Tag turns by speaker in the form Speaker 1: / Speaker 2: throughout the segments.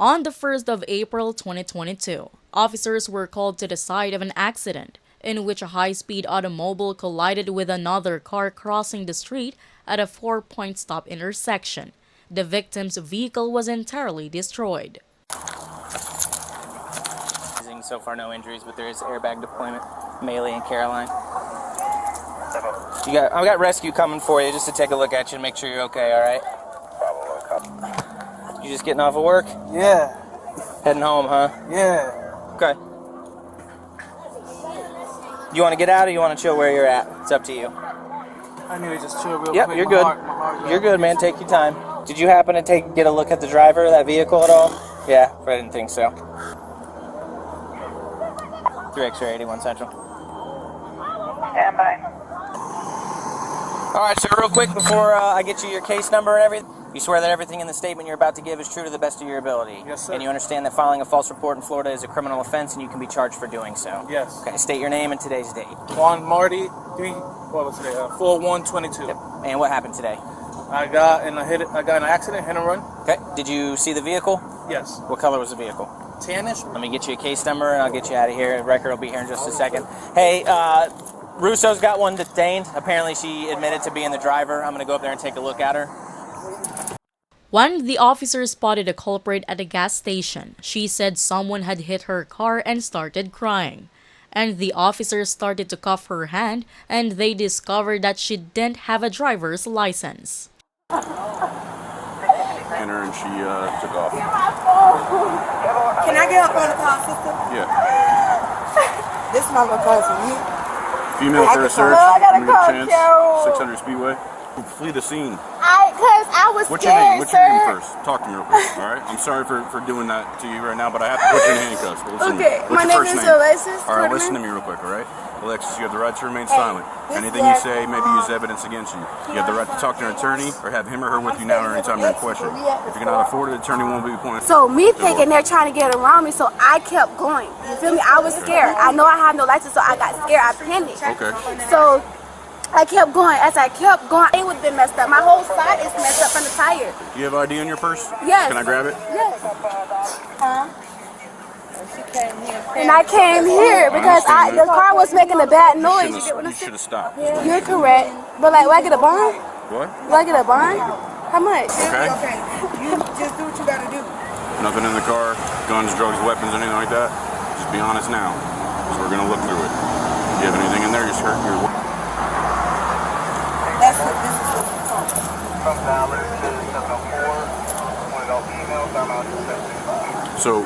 Speaker 1: On the 1st of April 2022, officers were called to the site of an accident in which a high-speed automobile collided with another car crossing the street at a four-point stop intersection. The victim's vehicle was entirely destroyed.
Speaker 2: So far, no injuries, but there is airbag deployment. Maylee and Caroline. I've got rescue coming for you just to take a look at you and make sure you're okay, all right? You just getting off of work?
Speaker 3: Yeah.
Speaker 2: Heading home, huh?
Speaker 3: Yeah.
Speaker 2: Okay. You want to get out or you want to chill where you're at? It's up to you.
Speaker 3: I need to just chill real quick.
Speaker 2: Yep, you're good. You're good, man. Take your time. Did you happen to get a look at the driver of that vehicle at all? Yeah, I didn't think so. 3X-ray 81 Central.
Speaker 4: Stand by.
Speaker 2: All right, so real quick before I get you your case number and everything, you swear that everything in the statement you're about to give is true to the best of your ability?
Speaker 3: Yes, sir.
Speaker 2: And you understand that filing a false report in Florida is a criminal offense and you can be charged for doing so?
Speaker 3: Yes.
Speaker 2: Okay, state your name and today's date.
Speaker 3: Juan Marty, what was today? 4/1/22.
Speaker 2: Yep. And what happened today?
Speaker 3: I got in an accident, hit and run.
Speaker 2: Okay, did you see the vehicle?
Speaker 3: Yes.
Speaker 2: What color was the vehicle?
Speaker 3: Tannish.
Speaker 2: Let me get you a case number and I'll get you out of here. The record will be here in just a second. Hey, Russo's got one detained. Apparently she admitted to being the driver. I'm going to go up there and take a look at her.
Speaker 1: When the officer spotted a culprit at a gas station, she said someone had hit her car and started crying. And the officer started to cuff her hand and they discovered that she didn't have a driver's license.
Speaker 5: And she took off.
Speaker 6: Can I get up on the call, sister?
Speaker 5: Yeah.
Speaker 6: This is my little cousin.
Speaker 5: Female for a search. I'm gonna chance. 600 Speedway. Flee the scene.
Speaker 6: Because I was
Speaker 5: What's your name?
Speaker 6: scared,
Speaker 5: What's your name
Speaker 6: sir.
Speaker 5: first? Talk to me real quick. All right. I'm sorry for doing that to you right now, but I have to put you in handcuffs. But listen to me.
Speaker 6: Okay,
Speaker 5: What's
Speaker 6: my
Speaker 5: your
Speaker 6: name
Speaker 5: first
Speaker 6: is
Speaker 5: name?
Speaker 6: Alexis.
Speaker 5: All right,
Speaker 6: Quarterman.
Speaker 5: listen to me real quick. All right. Alexis, you have the right to remain silent.
Speaker 6: this
Speaker 5: Anything you
Speaker 6: is-
Speaker 5: say may be used as evidence against you. You have the right to talk to an attorney or have him or her with you now or anytime you're in question. If you cannot afford it, the attorney won't be appointed.
Speaker 6: So me thinking they're trying to get around me, so I kept going. You feel me? I was scared. I know I have no license, so I got scared. I panicked.
Speaker 5: Okay.
Speaker 6: So I kept going. As I kept going, it would have been messed up. My whole side is messed up from the tire.
Speaker 5: Do you have ID in your purse?
Speaker 6: Yes.
Speaker 5: Can I grab it?
Speaker 6: Yes. And I came here because the car was making a bad noise.
Speaker 5: You should have stopped.
Speaker 6: You're correct. But like, will I get a bond?
Speaker 5: What?
Speaker 6: Will I get a bond? How much?
Speaker 5: Okay.
Speaker 6: You just do what you gotta do.
Speaker 5: Nothing in the car, guns, drugs, weapons, anything like that. Just be honest now. So we're gonna look through it. If you have anything in there, just hurt your.
Speaker 6: That's what this is.
Speaker 5: So,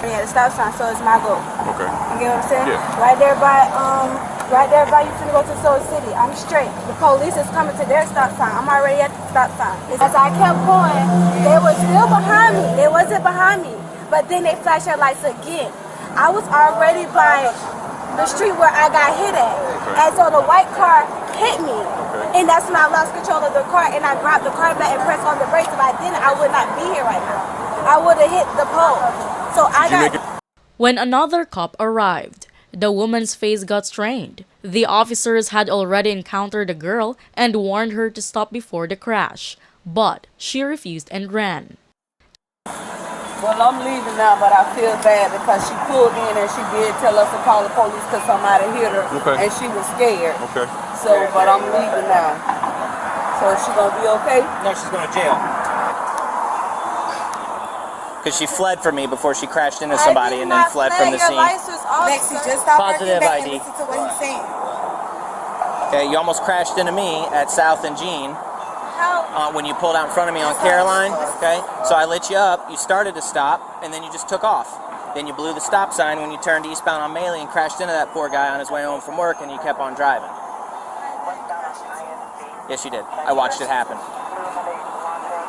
Speaker 6: Yeah, the stop sign, so it's my goal.
Speaker 5: okay.
Speaker 6: You get what I'm saying?
Speaker 5: Yeah.
Speaker 6: Right there by you finna go to Soul City. I'm straight. The police is coming to their stop sign. I'm already at the stop sign. As I kept going, they were still behind me. They wasn't behind me. But then they flashed their lights again. I was already by the street where I got hit at.
Speaker 5: Okay.
Speaker 6: And so the white car hit me.
Speaker 5: Okay.
Speaker 6: And that's when I lost control of the car and I grabbed the car back and pressed on the brakes. If I didn't, I would not be here right now. I would have hit the pole. So I got...
Speaker 1: When another cop arrived, the woman's face got strained. The officers had already encountered the girl and warned her to stop before the crash, but she refused and ran.
Speaker 7: Well, I'm leaving now, but I feel bad because she pulled in and she did tell us to call the police because somebody hit her
Speaker 5: Okay.
Speaker 7: and she was scared.
Speaker 5: Okay.
Speaker 7: So, but I'm leaving now. So is she gonna be okay?
Speaker 2: No, she's going to jail. Because she fled from me before she crashed into somebody and then fled from the scene.
Speaker 6: Lexi, just stop
Speaker 2: Positive
Speaker 6: back
Speaker 2: ID.
Speaker 6: and listen to what he's saying.
Speaker 2: Okay, you almost crashed into me at South and Jean when you pulled out in front of me on Caroline. Okay, so I lit you up. You started to stop, and then you just took off. Then you blew the stop sign when you turned eastbound on Maylee and crashed into that poor guy on his way home from work, and you kept on driving. Yes, you did. I watched it happen.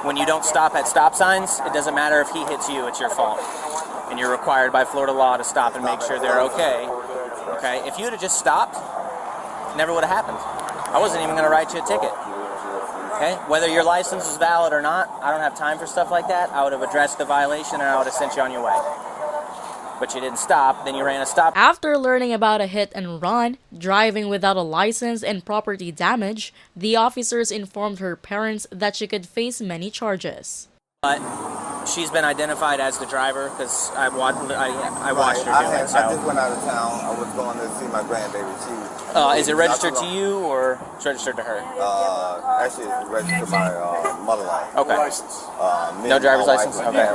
Speaker 2: When you don't stop at stop signs, it doesn't matter if he hits you, it's your fault. And you're required by Florida law to stop and make sure they're okay. Okay, if you would have just stopped, it never would have happened. I wasn't even going to write you a ticket. Okay, whether your license was valid or not, I don't have time for stuff like that. I would have addressed the violation and I would have sent you on your way. But you didn't stop, then you ran a stop.
Speaker 1: After learning about a hit and run, driving without a license, and property damage, the officers informed her parents that she could face many charges.
Speaker 2: But she's been identified as the driver because I watched her do it.
Speaker 8: I
Speaker 2: So,
Speaker 8: just went out of town. I was going to see my grandbaby.
Speaker 2: is it registered to you or it's registered to her?
Speaker 8: Actually, it's registered to my mother-in-law.
Speaker 2: Okay. No driver's license? Okay.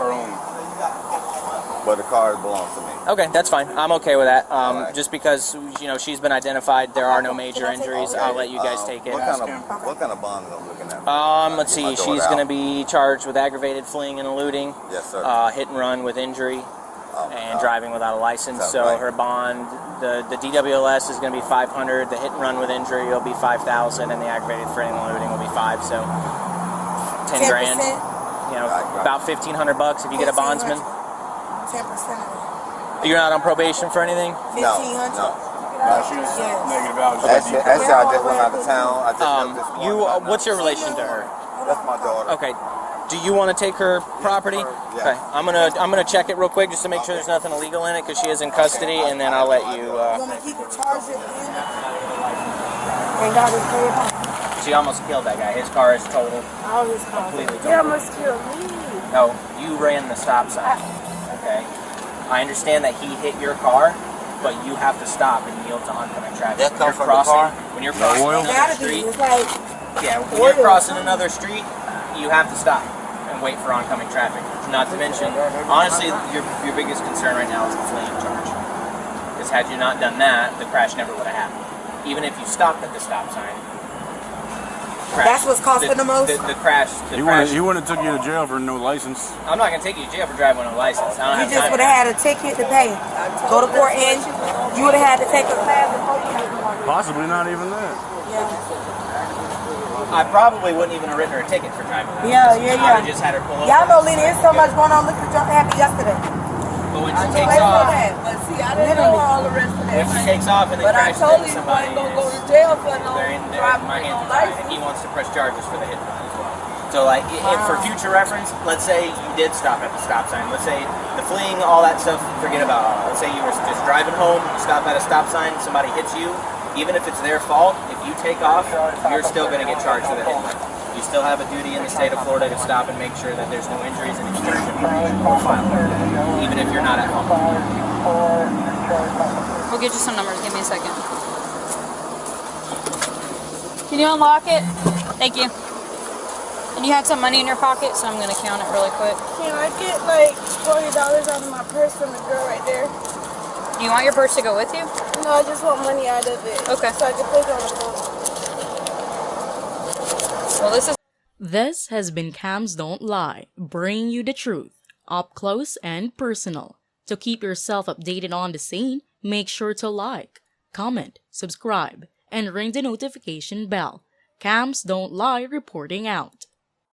Speaker 8: But the car belongs to me.
Speaker 2: Okay, that's fine. I'm okay with that.
Speaker 8: Alright.
Speaker 2: Just because she's been identified, there are no major injuries. I'll let you guys take it.
Speaker 8: What kind of bond am I looking at?
Speaker 2: Let's see. She's going to be charged with aggravated fleeing and eluding.
Speaker 8: Yes, sir.
Speaker 2: Hit and run with injury. And driving without a license.
Speaker 8: Sounds
Speaker 2: So
Speaker 8: right.
Speaker 2: her bond, the DWLS is going to be $500. The hit and run with injury will be $5,000, and the aggravated fleeing and eluding will be $5,000. So 10 grand. About $1,500 if you get a bondsman.
Speaker 6: 10%.
Speaker 2: You're not on probation for anything?
Speaker 8: No.
Speaker 5: She was negative hours.
Speaker 8: Actually, I just went out of town. I just left this morning.
Speaker 2: What's your relation to her?
Speaker 8: That's my daughter.
Speaker 2: Okay. Do you want to take her property?
Speaker 8: Yeah.
Speaker 2: Okay. I'm gonna check it real quick just to make sure there's nothing illegal in it because she is in custody, and then I'll let you.
Speaker 6: You want me to keep it charged in? And God is very
Speaker 2: She almost killed that guy. His car is totaled.
Speaker 6: all his cars.
Speaker 2: Completely
Speaker 6: He
Speaker 2: totaled.
Speaker 6: almost killed me.
Speaker 2: No, you ran the stop sign. Okay. I understand that he hit your car, but you have to stop and yield to oncoming traffic.
Speaker 8: That come
Speaker 2: When you're
Speaker 8: from the
Speaker 2: crossing,
Speaker 8: car?
Speaker 2: when you're crossing
Speaker 5: oil?
Speaker 2: another
Speaker 6: Gotta be.
Speaker 2: street,
Speaker 6: It's like
Speaker 2: when you're crossing another street, you have to stop and wait for oncoming traffic. Not to mention, honestly, your biggest concern right now is the fleeing charge. Because had you not done that, the crash never would have happened. Even if you stopped at the stop sign.
Speaker 6: That's what's costing the most?
Speaker 2: The crash.
Speaker 5: He wouldn't have took you to jail for no license.
Speaker 2: I'm not going to take you to jail for driving with no license. I don't
Speaker 6: you
Speaker 2: have
Speaker 6: just
Speaker 2: time.
Speaker 6: would have had a ticket to pay. Go to court and you would have had to take a class before you had to.
Speaker 5: Possibly not even that.
Speaker 6: Yeah.
Speaker 2: I probably wouldn't even have written her a ticket for driving without
Speaker 6: Yeah,
Speaker 2: license.
Speaker 6: yeah,
Speaker 2: I would
Speaker 6: yeah.
Speaker 2: have just had her pull over.
Speaker 6: Y'all know, Lena, there's so much going on. Look at the jump that happened yesterday.
Speaker 2: But when she
Speaker 6: I
Speaker 2: takes
Speaker 6: know
Speaker 2: off,
Speaker 6: that.
Speaker 7: But see, I didn't know all the rest of
Speaker 2: if
Speaker 7: that.
Speaker 2: she takes off and then
Speaker 7: But I
Speaker 2: crashes
Speaker 7: told
Speaker 2: into
Speaker 7: you you
Speaker 2: somebody,
Speaker 7: wasn't gonna go to jail for no
Speaker 2: they're in there.
Speaker 7: driving
Speaker 2: My
Speaker 7: with
Speaker 2: hands
Speaker 7: no
Speaker 2: are tied, and
Speaker 7: license.
Speaker 2: he wants to press charges for the hit and run as well. So, like, if for future reference, let's say you did stop at the stop sign. Let's say the fleeing, all that stuff, forget about all that. Let's say you were just driving home, you stop at a stop sign, somebody hits you. Even if it's their fault, if you take off, you're still going to get charged with a hit and run. You still have a duty in the state of Florida to stop and make sure that there's no injuries and excursion information on file, even if you're not at home.
Speaker 9: We'll get you some numbers. Give me a second. Can you unlock it? Thank you. And you had some money in your pocket, so I'm going to count it really quick.
Speaker 6: Can I get like $40 out of my purse from the girl right there?
Speaker 9: Do you want your purse to go with you?
Speaker 6: No, I just want money out of it.
Speaker 9: Okay.
Speaker 6: So I can put it on the phone.
Speaker 9: Well, this is...
Speaker 1: This has been Cams Don't Lie, bringing you the truth, up close and personal. To keep yourself updated on the scene, make sure to like, comment, subscribe, and ring the notification bell. Cams Don't Lie reporting out.